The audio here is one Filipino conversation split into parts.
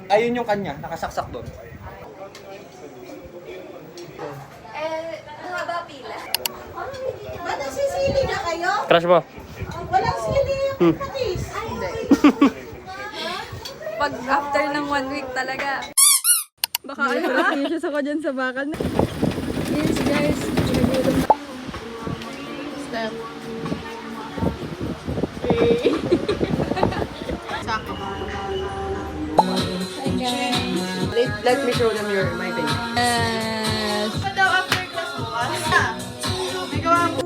Ayun yung kanya, nakasaksak doon. Haba pila. Ba, nagsisili na kayo? Crush mo? Walang sili yung patis. Pag after ng 1 week talaga. Baka ano ba? Anxious ako dyan sa bakal. Yes guys, pinagutom na. Step. Sako. Hi guys. Let me show them my face. Yes. Ano daw after class mo? Ikaw ako.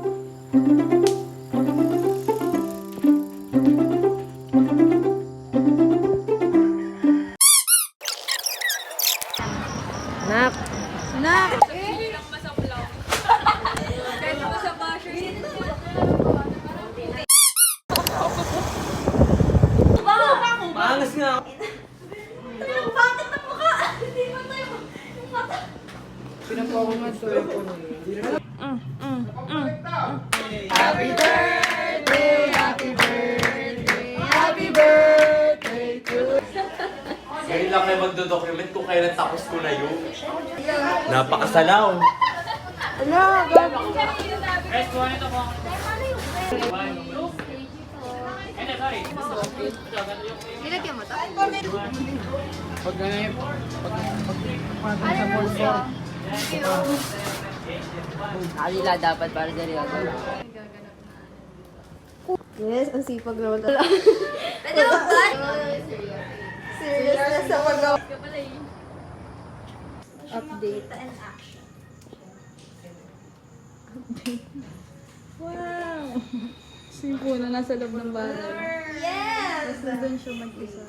Nak! Nak! Bilang masaplaw. Kahit sa basher. Maangas nga ako. Bakit na mukha? Hindi ba tayo yung mata? Happy birthday, happy birthday, happy birthday to you. Ngayon lang kayo magdodocument kung kailan tapos ko na yun. Napakasalaw. Nilagyan mo to? Pag sa bolso. Alila dapat para dali ako. Yes, ang sipag naman. Ano ba? Seriousness sa pag-gawa. Update and action. Wow! Simpo na nasa loob ng bahay. Yes! Tapos nandun siya mag-isa.